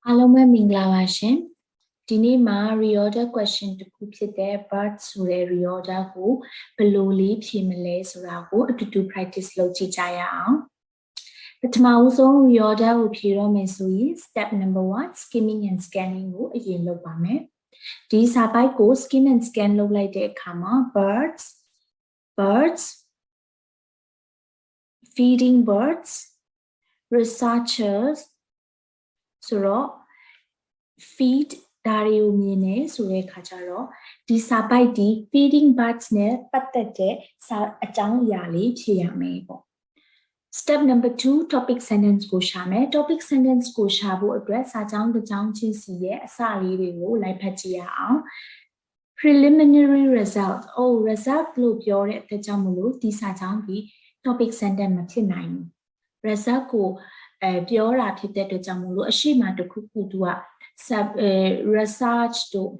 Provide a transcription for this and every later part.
အားလုံးပဲမင်္ဂလာပါရှင်ဒီနေ့မှာ reorder question တစ်ခုဖြစ်တဲ့ bird ဆိုတဲ့ reorder ကိုဘယ်လိုလေးဖြေမလဲဆိုတာကိုအတူတူ practice လုပ်ကြည့်ကြရအောင်ပထမဦးဆုံး reorder ကိုဖြေတော့မယ်ဆိုရင် step number 1 skimming and scanning ကိုအရင်လုပ်ပါမယ်ဒီစာပိုက်ကို skim and scan လုပ်လိုက်တဲ့အခါမှာ birds feeding birds researchersဆိုတော့ feed ဒါတွေကိုမြင်နေဆိုတဲ့အခါကျတော့ဒီစာပိုက်ဒီ feeding birds နဲ့ပတ်သက်တဲ့အကြောင်းအရာလေးဖြေရမယ်ပေါ့ step number 2 topic sentence ကိုရှာမယ် topic sentence ကိုရှာဖို့အတွက်စာကြောင်းတစ်ကြောင်းချင်းစီရဲ့အစလေးတွေကိုလိုက်ဖတ်ကြည့်ရအောင် preliminary result result လို့ပြောတဲ့အတွက်ကြောင့်မလို့ဒီစာကြောင်းဒီ topic sentence မဖြစ်နိုင်ဘူး result ကိုပြောတာဖြစ်တဲ့အတွက်ကြောင့်မလို့အရှိမတစ်ခုခုသူကresearch တို့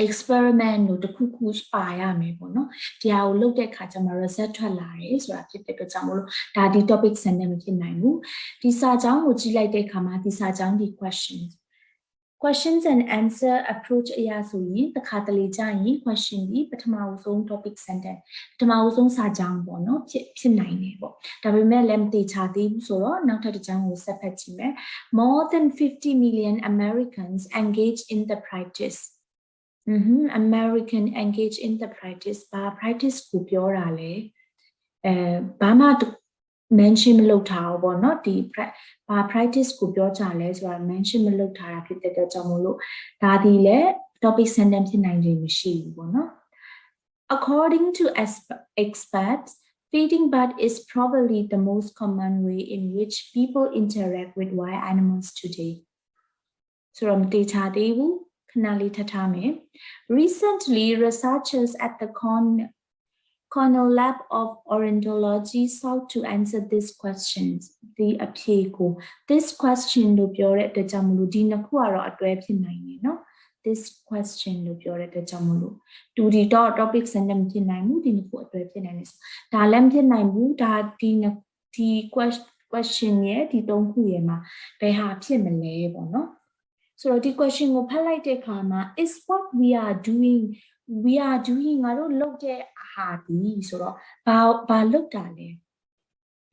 experiment တို့တစ်ခုခုပါရမယ်ပေါ့နော်ဒီဟာကိုလုပ်တဲ့အခါကျမှ result ထွက်လာတယ်ဆိုတာဖြစ်တဲ့အတွက်ကြောင့်မလို့ဒါဒီ topic sentence မဖြစ်နိုင်ဘူးဒီစာကြောင်းကိုကြည့်လိုက်တဲ့အခါမှာဒီစာကြောင်းဒီ questions and answer approach အရာဆိုရင်တစ်ခါတလေကြာရင် question ဒီပထမဆုံး topic sentence ပထမဆုံးစာကြောင်းပေါ့နော်ဖြစ်နိုင်တယ်ပေါ့ဒါပေမဲ့လည်းမသိချသေးဘူးဆိုတော့နောက်ထပ်တစ်ကြောင်းကိုဆက်ဖတ်ကြည့်မယ် more than 50 million Americans engage in the practice American engage in the practice ဘာ practice ကိုပြောတာလဲဘာမှmention မလုပ်ထားဘူးပေါ့နော်ဒီဘာ practice ကိုပြောကြလဲဆိုတာ mention မလုပ်ထားတာဖြစ်တဲ့အတွက်ကြောင့်မို့လို့ဒါဒီလေ topic sentence ဖြစ်နိုင်ခြင်းမရှိဘူးပေါ့နော် according to experts feeding bird is probably the most common way in which people interact with wild animals today ဆိုတော့မသိချသေးဘူးခဏလေးထပ်ထားမယ် recently researchers at the Cornell Lab of Ornithology sought to answer these questions. The အဖြေကို this question လို့ပြောတဲ့အတွက်ကြောင့်မလို့ဒီနှစ်ခုကတော့အတွဲဖြစ်နိုင်တယ်နော် this question လို့ပြောတဲ့အတွက်ကြောင့်မလို့တူဒီတော့ topic sentence ဖြစ်နိုင်ဘူးဒီနှစ်ခုအတွဲဖြစ်နိုင်တယ်ဆိုဒါလည်းမဖြစ်နိုင်ဘူးဒါဒီ question ရဲ့ဒီသုံးခုရဲ့မှာဘယ်ဟာဖြစ်မလဲပေါ့နော်ဆိုတော့ဒီ question ကိုဖတ်လိုက်တဲ့အခါမှာ is what we are doing ငါတို့လုပ်တဲ့ဟာဒီဆိုတော့ဘာလုပ်တာလဲ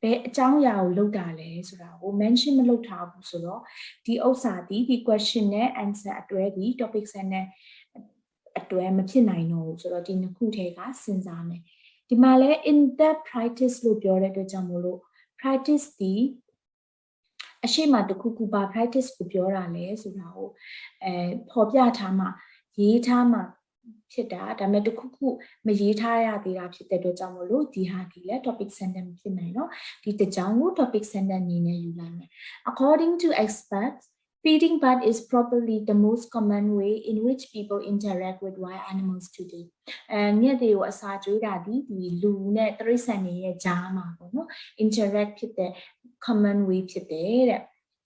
ဘယ်အကြောင်းအရာကိုလုပ်တာလဲဆိုတာကို mention မလုပ်ထားဘူးဆိုတော့ဒီဥစ္စာဒီ question နဲ့ answer အတွဲဒီ topic sentence အတွဲမဖြစ်နိုင်တော့ဘူးဆိုတော့ဒီနှစ်ခုထဲကစဉ်းစားမယ်ဒီမှာလဲ in depth practice လို့ပြောတဲ့အတွက်ကြောင့်မို့လို့ practice ဒီအရှိမတစ်ခုခုပါ practice ကိုပြောတာလဲဆိုတာကိုဖော်ပြထားမှရေးထားမှဖြစ်တာဒါပေမဲ့တစ်ခုခုမရေးထားရသေးတာဖြစ်တဲ့အတွက်ကြောင့်မလို့ဒီဟာဒီလဲ topic sentence ဖြစ်နိုင်တော့ဒီတစ်ကြောင်းကို topic sentence အနေနဲ့ယူလိုက်မယ် according to experts feeding bird is probably the most common way in which people interact with wild animals today မြက်တွေကိုအစာကျွေးတာဒီလူနဲ့တိရစ္ဆာန်တွေရဲ့ကြားမှာပေါ့နော် interact ဖြစ်တဲ့ common way ဖြစ်တယ်တဲ့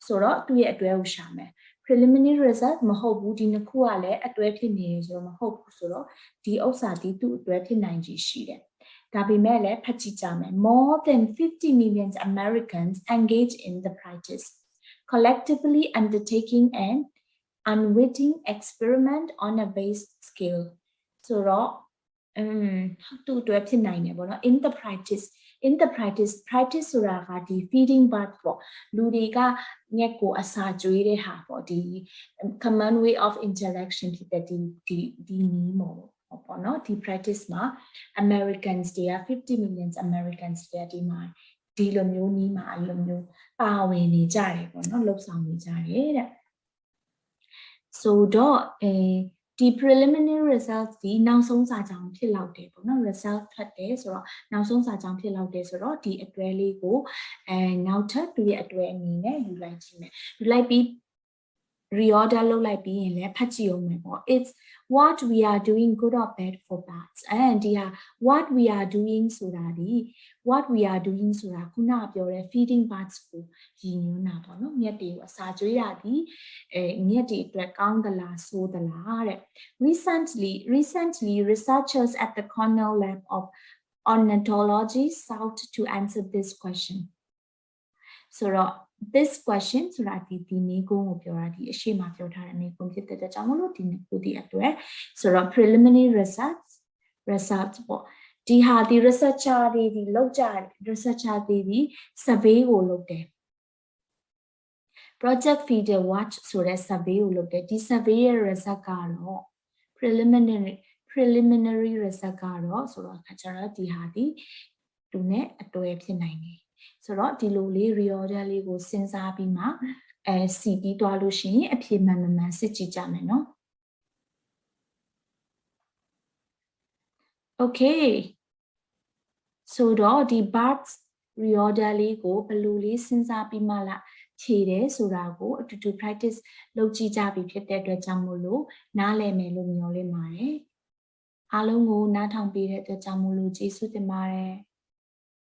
ဆိုတော့သူ့ရဲ့အတွဲကိုရှာမယ်preliminary result မဟုတ်ဘူးဒီနှစ်ခုကလည်းအတွဲဖြစ်နေတယ်ဆိုတော့မဟုတ်ဘူးဆိုတော့ဒီဥစ္စာဒီသူ့အတွဲဖြစ်နိုင်ခြေရှိတယ်ဒါပေမဲ့လည်းဖတ်ကြည့်ကြမယ် more than 50 million Americans engage in the practice collectively undertaking an unwitting experiment on a vast scale ဆိုတော့သူ့အတွဲဖြစ်နိုင်တယ်ပေါ့နော် in the practice ဆိုတာကဒီ feeding bird ပေါ့လူတွေကငှက်ကိုအစာကျွေးတဲ့ဟာပေါ့ဒီ common way of interaction ဖြစ်တဲ့ဒီနည်းပေါ့နော်ဒီ practice မှာ Americans တွေက50 million Americans တွေကဒီမှာဒီလိုမျိုးနည်းမှာအဲ့လိုမျိုးပါဝင်နေကြတယ်ပေါ့နော်လှုပ်ဆောင်နေကြတယ်တဲ့ဆိုတော့ဒီ preliminary results ဒီနောက်ဆုံးစာကြောင်းဖြစ်လောက်တယ်ပေါ့နော် result ထွက်တယ်ဆိုတော့နောက်ဆုံးစာကြောင်းဖြစ်လောက်တယ်ဆိုတော့ဒီအတွဲလေးကိုနောက်ထပ်သူရဲ့အတွဲအနေနဲ့ယူလိုက်ကြည့်မယ်ယူလိုက်ပြီး reorder လုပ်လိုက်ပြီးရင်လည်းဖတ်ကြည့်အောင်မယ်ပေါ့ it's what we are doing good or bad for birds and ဒီဟာ what we are doing ဆိုတာဒီ what we are doing ဆိုတာခုနပြောတဲ့ feeding birds ကိုရည်ညွှန်းတာပေါ့နော်မြက်တွေကိုအစာကျွေးတာဒီမြက်တွေအတွက်ကောင်းသလားဆိုးသလားတဲ့ recently researchers at the Cornell Lab of Ornithology sought to answer this question ဆိုတော့ this question ဆိုတာဒီမေးခွန်းကိုပြောတာဒီအရှိမပြောထားတဲ့မေးခွန်းဖြစ်တဲ့အတွက်ကြောင့်မလို့ဒီအတွက်ဆိုတော့ preliminary research ပေါ့ဒီဟာဒီ researcher တွေဒီလောက်ကြ researcher တွေဒီ survey ကိုလုပ်တယ် project feeder watch ဆိုတဲ့ survey ကိုလုပ်တယ်ဒီ survey ရဲ့ result ကတော့ preliminary result ကတော့ဆိုတော့ကျွန်တော်ဒီဟာဒီသူနဲ့အတွဲဖြစ်နိုင်တယ်ဆိုတော့ဒီလိုလေး reorder လေးကိုစဉ်းစားပြီးမှစီပြီးသွားလို့ရှိရင်အဖြေမှန်မှန်စစ်ကြည့်ကြမယ်နော် okay ဆိုတော့ဒီ birds reorder လေးကိုဘယ်လိုလေးစဉ်းစားပြီးမှလားခြေတယ်ဆိုတာကိုအတူတူ practice လုပ်ကြည့်ကြပြီဖြစ်တဲ့အတွက်ကြောင့်မို့လို့နားလည်မယ်လို့မျှော်လင့်ပါတယ်အားလုံးကိုနားထောင်ပေးတဲ့အတွက်ကြောင့်မို့လို့ကျေးဇူးတင်ပါတယ်